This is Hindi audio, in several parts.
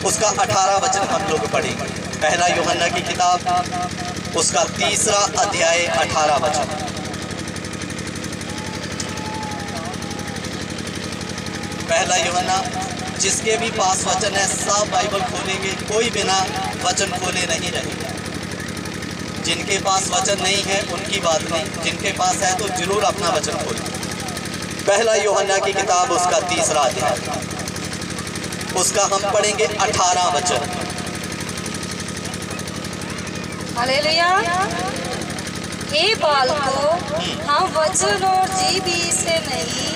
उसका 18 वचन हम लोग पढ़ेंगे। पहला यूहन्ना की किताब उसका 3 अध्याय 18 वचन। पहला यूहन्ना, जिसके भी पास वचन है सब बाइबल खोलेंगे, कोई बिना वचन खोले नहीं रहेगा। जिनके पास वचन नहीं है उनकी बात नहीं, जिनके पास है तो जरूर अपना वचन खोलें। पहला यूहन्ना की किताब उसका 3 अध्याय, उसका हम पढ़ेंगे 18 वचन। हालेलुया। हे बालकों, हम वचन और जीव ही से नहीं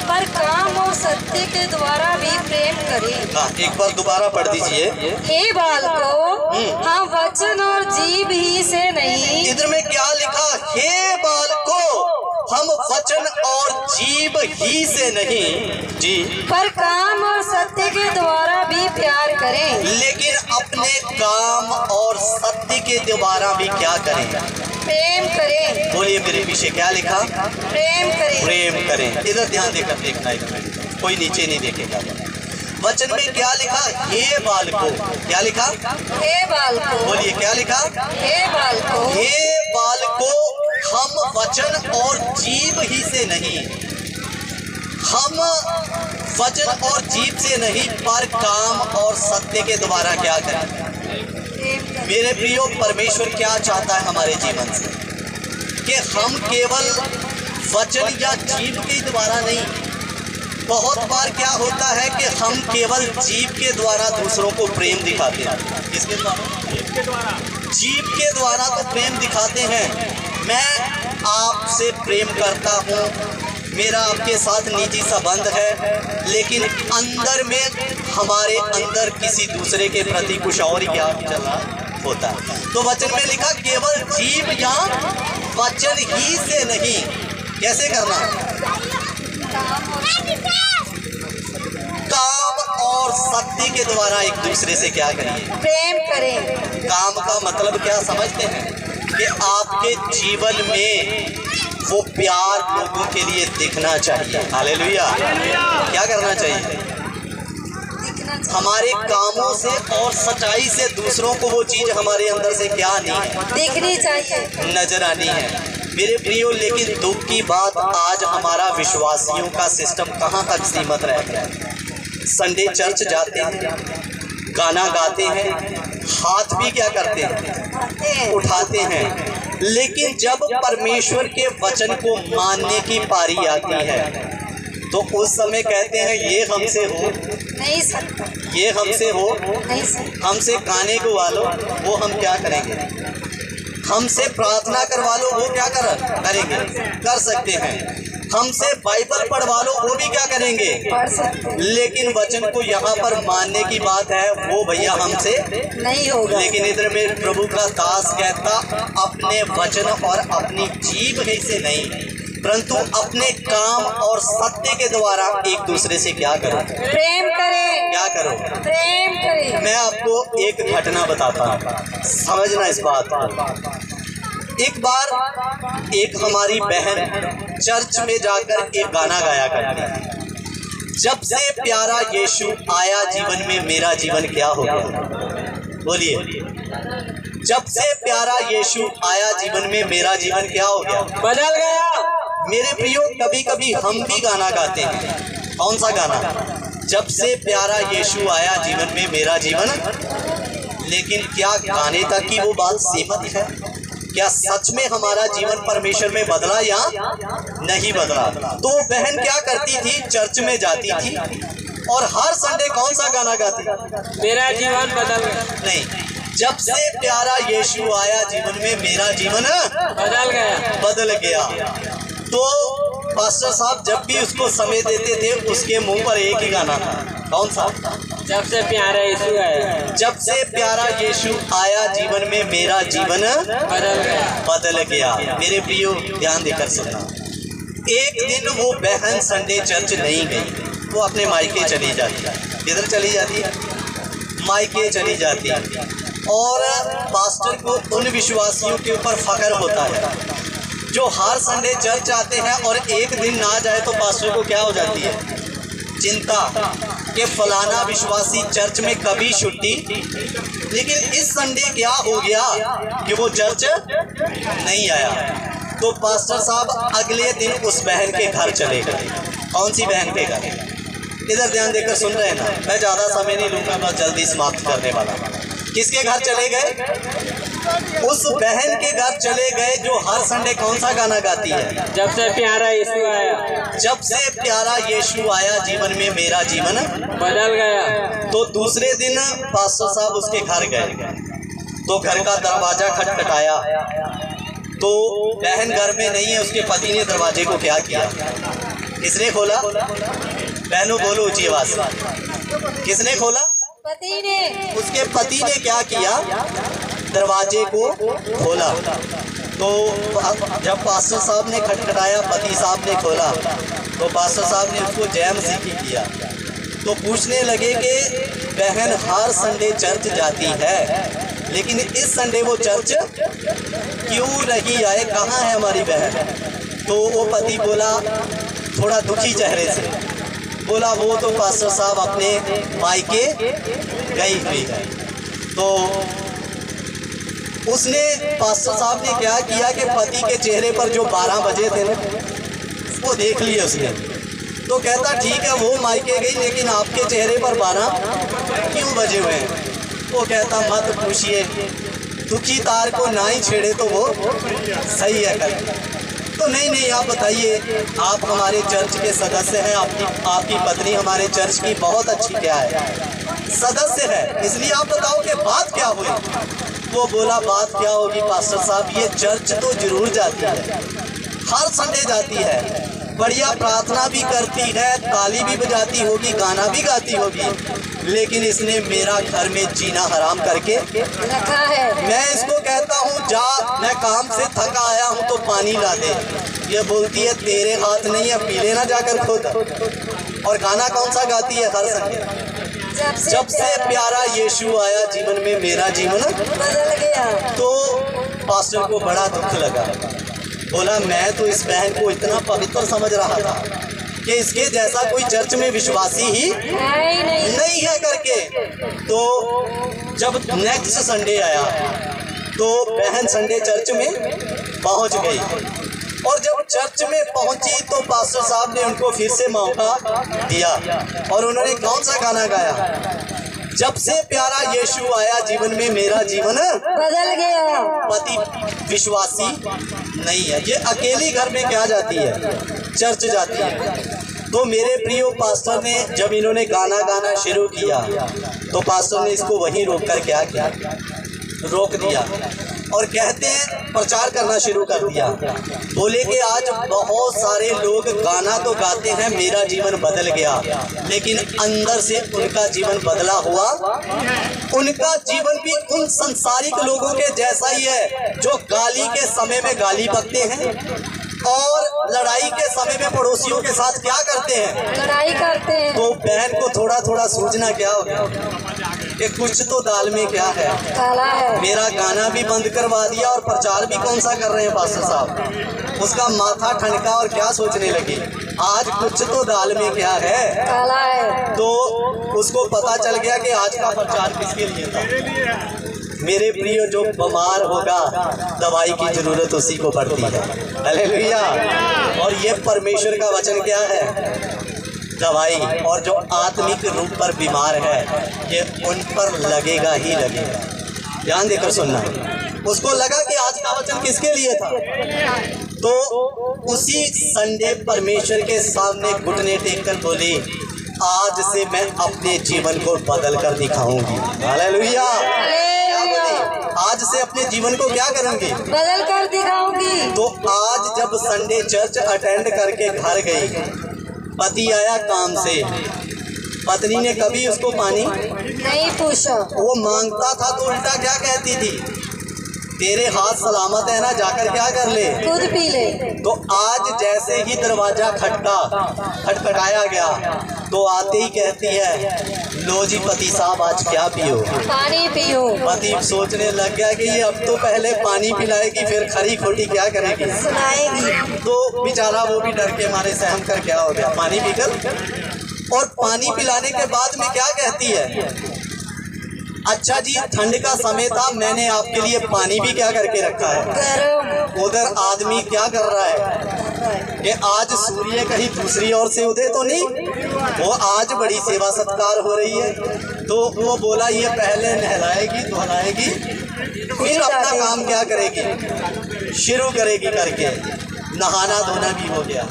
पर काम और सत्य के द्वारा भी प्रेम करें। हाँ, एक बार दोबारा पढ़ दीजिए। हे बालकों, हम वचन और जीव ही से नहीं। इधर में क्या लिखा? हे बालकों, हम वचन और जीव ही से नहीं जी, पर काम और सत्य के द्वारा भी प्यार करें। लेकिन अपने काम और सत्य के द्वारा भी क्या करें? प्रेम करें। बोलिए मेरे पीछे क्या लिखा? प्रेम करें। प्रेम करें। इधर ध्यान देकर देखना, इधर कोई नीचे नहीं देखेगा। वचन में क्या लिखा? हे बालकों। क्या लिखा? हे बालकों। बोलिए क्या लिखा? हे बालकों। हे बालकों, हम वचन और जीव ही से नहीं, हम वचन और जीव से नहीं पर काम और सत्य के द्वारा क्या करें? मेरे प्रियो, परमेश्वर क्या चाहता है हमारे जीवन से? कि हम केवल वचन या जीव के द्वारा नहीं, बहुत बार क्या होता है कि हम केवल जीव के द्वारा दूसरों को प्रेम दिखाते हैं। किसके द्वारा? जीव के द्वारा। जीव के द्वारा तो प्रेम दिखाते हैं। मैं आपसे प्रेम करता हूँ, मेरा आपके साथ निजी संबंध है, लेकिन अंदर में हमारे अंदर किसी दूसरे के प्रति कुछ और क्या चल रहा होता है। तो वचन में लिखा केवल जीव या वचन ही से नहीं। कैसे करना? काम और सत्य के द्वारा एक दूसरे से क्या करिए? प्रेम करें। काम का मतलब क्या समझते हैं? कि आपके जीवन में वो प्यार लोगों के लिए दिखना चाहिए। हालेलुया। क्या करना चाहिए? हमारे कामों से और सच्चाई से दूसरों को वो चीज हमारे अंदर से क्या नहीं है? दिखनी चाहिए, नजर आनी है। मेरे प्रियो, लेकिन दुख की बात आज हमारा विश्वासियों का सिस्टम कहाँ तक सीमित रह गया। संडे चर्च जाते हैं, गाना गाते हैं, हाथ भी क्या करते हैं? उठाते हैं, लेकिन जब परमेश्वर के वचन को मानने की पारी आती है तो उस समय कहते हैं ये हमसे हो नहीं सकता, ये हमसे हो नहीं सकता। हमसे गाने गवा लो, वो हम क्या करेंगे? हमसे प्रार्थना करवा लो, वो क्या करेंगे? कर सकते हैं। हमसे बाइबल पढ़वा लो, वो भी क्या करेंगे? पढ़ सकते। लेकिन वचन को यहाँ पर मानने की बात है, वो भैया हमसे नहीं होगा। लेकिन इधर में प्रभु का दास कहता अपने वचन और अपनी जीभ ही से नहीं, परंतु अपने काम और सत्य के द्वारा एक दूसरे से क्या करो? प्रेम करें। क्या करो? प्रेम करें। मैं आपको एक घटना बताता हूँ, समझना इस बात को। एक बार एक हमारी बहन चर्च में जाकर एक गाना गाया करती है, जब से प्यारा यीशु आया जीवन में मेरा जीवन क्या हो गया? बोलिए, जब से प्यारा यीशु आया जीवन में मेरा जीवन क्या हो गया? बदल गया। मेरे प्रियो, कभी कभी हम भी गाना गाते हैं। कौन सा गाना? जब से प्यारा यीशु आया जीवन में मेरा जीवन। लेकिन क्या गाने तक की वो बात सीमित है? क्या सच में हमारा जीवन परमेश्वर में बदला या नहीं बदला? तो बहन क्या करती थी? चर्च में जाती थी और हर संडे कौन सा गाना गाती? मेरा जीवन बदल गया। नहीं, जब से प्यारा यीशु आया जीवन में मेरा जीवन बदल गया। तो पास्टर साहब जब भी उसको समय देते थे उसके मुंह पर एक ही गाना था। कौन सा? जब से प्यारा यीशु आया। जब से प्यारा यीशु आया जीवन में मेरा जीवन बदल गया। मेरे प्रियो, ध्यान देकर सुनना। एक दिन वो बहन संडे चर्च नहीं गई, वो अपने मायके चली जाती है। किधर चली जाती है? मायके चली जाती है। और पास्टर को उन विश्वासियों के ऊपर फख्र होता है जो हर संडे चर्च आते हैं और एक दिन ना जाए तो पास्टर को क्या हो जाती है? चिंता। कि फलाना विश्वासी चर्च में कभी छुट्टी, लेकिन इस संडे क्या हो गया कि वो चर्च नहीं आया। तो पास्टर साहब अगले दिन उस बहन के घर चले गए। कौन सी बहन के घर? इधर ध्यान देकर सुन रहे हैं ना, मैं ज़्यादा समय नहीं लूँगा, मैं जल्दी समाप्त करने वाला। किसके घर चले गए? उस बहन के घर चले गए जो हर संडे कौन सा गाना गाती है? जब से प्यारा यीशु आया, जब से प्यारा यीशु आया जीवन में मेरा जीवन बदल गया। तो दूसरे दिन पास्टर साहब उसके घर गए, तो घर का दरवाजा खटखटाया, तो बहन घर में नहीं है। उसके पति ने दरवाजे को क्या किया? किसने खोला? बहनों बोलो ऊंची आवाज से, किसने खोला? पति ने। उसके पति ने क्या किया? दरवाजे को खोला। तो जब पास्टर साहब ने खटखटाया, पति साहब ने खोला, तो पास्टर साहब ने उसको जय मसीह की किया। तो पूछने लगे कि बहन हर संडे चर्च जाती है, लेकिन इस संडे वो चर्च क्यों नहीं आए, कहाँ है हमारी बहन? तो वो पति बोला थोड़ा दुखी चेहरे से, बोला वो तो पास्टर साहब अपने मायके गई हुई है। तो उसने पास्टर साहब ने क्या किया कि पति के चेहरे पर जो 12 बजे थे ना, वो देख लिए उसने। तो कहता ठीक है वो मायके गई, लेकिन आपके चेहरे पर 12 क्यों बजे हुए हैं? वो कहता मत पूछिए, दुखी तार को ना ही छेड़े तो वो सही है कर। तो नहीं आप बताइए, आप हमारे चर्च के सदस्य हैं, आपकी पत्नी हमारे चर्च की बहुत अच्छी क्या है, सदस्य है, इसलिए आप बताओ कि बात क्या हुई? वो बोला बात क्या होगी पास्टर साहब, ये चर्च तो जरूर जाती है, हर संडे जाती है, बढ़िया प्रार्थना भी करती है, ताली भी बजाती होगी, गाना भी गाती होगी, लेकिन इसने मेरा घर में जीना हराम करके रखा है। मैं इसको कहता हूँ जा, मैं काम से थका आया हूँ तो पानी ला दे, ये बोलती है तेरे हाथ नहीं है, पी लेना जाकर खुद। और गाना कौन सा गाती है हर संडे? जब से प्यारा यीशु आया जीवन में मेरा जीवन बदल गया। तो पास्टर को बड़ा दुख लगा, बोला मैं तो इस बहन को इतना पवित्र समझ रहा था कि इसके जैसा कोई चर्च में विश्वासी ही नहीं है करके। तो जब नेक्स्ट संडे आया तो बहन संडे चर्च में पहुंच गई, और जब चर्च में पहुंची तो पास्टर साहब ने उनको फिर से मौका दिया, और उन्होंने कौन सा गाना गाया? जब से प्यारा यीशु आया जीवन में मेरा जीवन बदल गया। पति विश्वासी नहीं है, ये अकेली घर में क्या जाती है? चर्च जाती है। तो मेरे प्रियो पास्टर ने जब इन्होंने गाना गाना शुरू किया तो पास्टर ने इसको वहीं रोक कर क्या किया? रोक दिया, और कहते हैं प्रचार करना शुरू कर दिया। बोले कि आज बहुत सारे लोग गाना तो गाते हैं मेरा जीवन बदल गया, लेकिन अंदर से उनका जीवन बदला हुआ, उनका जीवन भी उन संसारिक लोगों के जैसा ही है जो गाली के समय में गाली बकते हैं और लड़ाई के समय में पड़ोसियों के साथ क्या करते हैं? लड़ाई करते हैं। तो बहन को थोड़ा थोड़ा सूझना क्या हो गया कि कुछ तो दाल में क्या है, काला है। मेरा गाना भी बंद करवा दिया और प्रचार भी कौन सा कर रहे हैं पास्टर साहब। उसका माथा ठनका और क्या सोचने लगी, आज कुछ तो दाल में क्या है, काला है। तो उसको पता चल गया कि आज का प्रचार किसके लिए था। मेरे प्रियो जो बीमार होगा दवाई की जरूरत उसी को पड़ती है। हालेलुया। और ये परमेश्वर का वचन क्या है? दवाई। और जो आत्मिक रूप पर बीमार है ये उन पर लगेगा ही लगेगा। ध्यान देकर सुनना। उसको लगा कि आज का वचन किसके लिए था, तो उसी संडे परमेश्वर के सामने घुटने टेक कर बोली आज से मैं अपने जीवन को बदल कर दिखाऊंगी। हालेलुया। आज से अपने जीवन को क्या करूंगी? बदल कर दिखाऊंगी। तो आज जब संडे चर्च अटेंड करके घर गई, पति आया काम से, पत्नी ने कभी उसको पानी नहीं पूछा। वो मांगता था तो उल्टा क्या कहती थी, तेरे हाथ सलामत है ना, जाकर क्या कर ले, खुद पी ले। तो आज जैसे ही दरवाजा खटखटाया गया तो आते ही कहती है लो जी पति साहब आज क्या पियो? पानी पियो। पति सोचने लग गया कि ये अब तो पहले पानी पिलाएगी फिर खरी खोटी क्या करेगी, सुनाएगी। तो बेचारा वो भी डर के मारे सहम कर क्या हो गया, पानी पीकर और पानी पिलाने के बाद में क्या कहती है, अच्छा जी ठंड का समय था, मैंने आपके लिए पानी भी क्या करके रखा है गरम। उधर आदमी क्या कर रहा है कि आज सूर्य कहीं दूसरी ओर से उदय तो नहीं, वो आज बड़ी सेवा सत्कार हो रही है। तो वो बोला ये पहले नहलाएगी धुलाएगी फिर अपना काम क्या करेगी, शुरू करेगी करके नहाना धोना भी हो गया।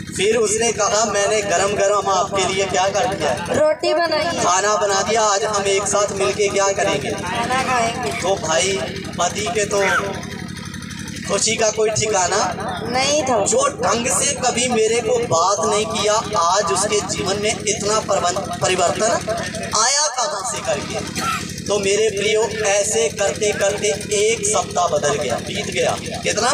फिर उसने कहा मैंने गरम गरम आपके लिए क्या कर दिया, रोटी बनाई, खाना बना दिया, आज हम एक साथ मिलके क्या करेंगे, खाना खाएंगे। तो भाई पति के तो खुशी का कोई ठिकाना नहीं था। जो ढंग से कभी मेरे को बात नहीं किया, आज उसके जीवन में इतना परिवर्तन आया कहाँ से करके। तो मेरे प्रियो ऐसे करते करते एक सप्ताह बदल गया, बीत गया, कितना,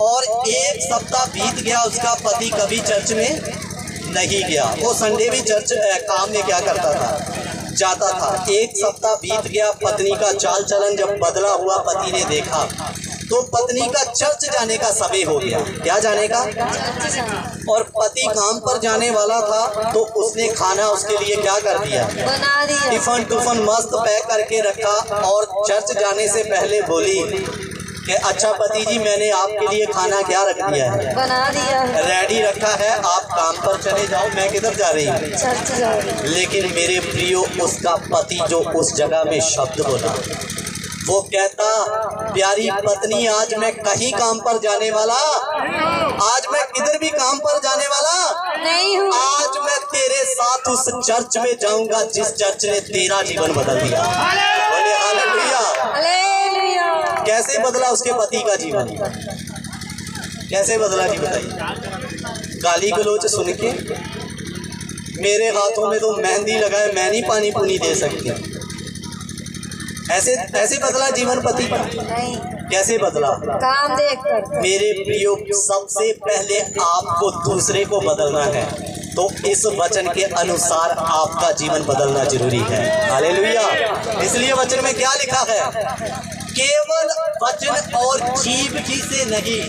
और एक सप्ताह बीत गया। उसका पति कभी चर्च में नहीं गया, वो संडे भी चर्च काम में क्या करता था, जाता था। एक सप्ताह बीत गया, पत्नी का चाल चलन जब बदला हुआ पति ने देखा तो पत्नी का चर्च जाने का समय हो गया, क्या जाने का, और पति काम पर जाने वाला था। तो उसने खाना उसके लिए क्या कर दिया, बना दिया, टिफन टुफन मस्त पैक करके रखा और चर्च जाने से पहले बोली कि अच्छा पति जी मैंने आपके लिए खाना क्या रख दिया है, बना दिया, रेडी रखा है, आप काम पर चले जाओ, मैं किधर जा रही हूँ, चर्च जा रही हूँ। लेकिन मेरे प्रियो उसका पति जो उस जगह में शब्द बोला, वो कहता प्यारी पत्नी आज मैं कहीं काम पर जाने वाला, आज मैं किधर भी काम पर जाने वाला नहीं हूँ, आज मैं तेरे साथ उस चर्च में जाऊंगा जिस चर्च ने तेरा जीवन बदल दिया। बोले हालेलुया। हालेलुया। कैसे बदला उसके पति का जीवन, कैसे बदला जी बताइए। गाली गलौज सुन के मेरे हाथों में तो मेहंदी लगाए, मैं नहीं पानी पुनी दे सकती, ऐसे ऐसे बदला जीवन पति का, नहीं, कैसे बदला, काम देखकर। मेरे प्रियो सबसे पहले आपको दूसरे को बदलना है, तो इस वचन के अनुसार आपका जीवन बदलना जरूरी है। हालेलुया। इसलिए वचन में क्या लिखा है, केवल वचन और जीव ही से नहीं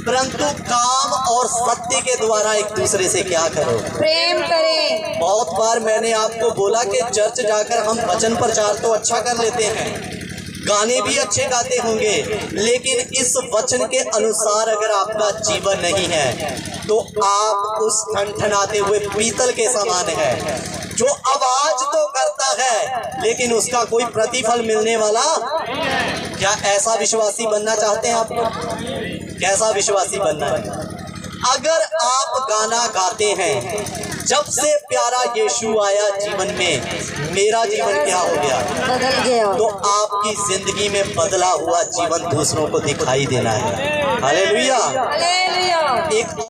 परंतु काम और सत्य के द्वारा एक दूसरे से क्या करो, प्रेम करें। बहुत बार मैंने आपको बोला कि चर्च जाकर हम वचन प्रचार तो अच्छा कर लेते हैं, गाने भी अच्छे गाते होंगे, लेकिन इस वचन के अनुसार अगर आपका जीवन नहीं है तो आप उस ठनठनाते हुए पीतल के समान है, जो आवाज तो करता है लेकिन उसका कोई प्रतिफल मिलने वाला। क्या ऐसा विश्वासी बनना चाहते हैं आप? कैसा विश्वासी बनना है? अगर आप गाना गाते हैं जब से प्यारा यीशु आया जीवन में, मेरा जीवन क्या हो गया, बदल गया, तो आपकी जिंदगी में बदला हुआ जीवन दूसरों को दिखाई देना है। हालेलुया। हालेलुया। एक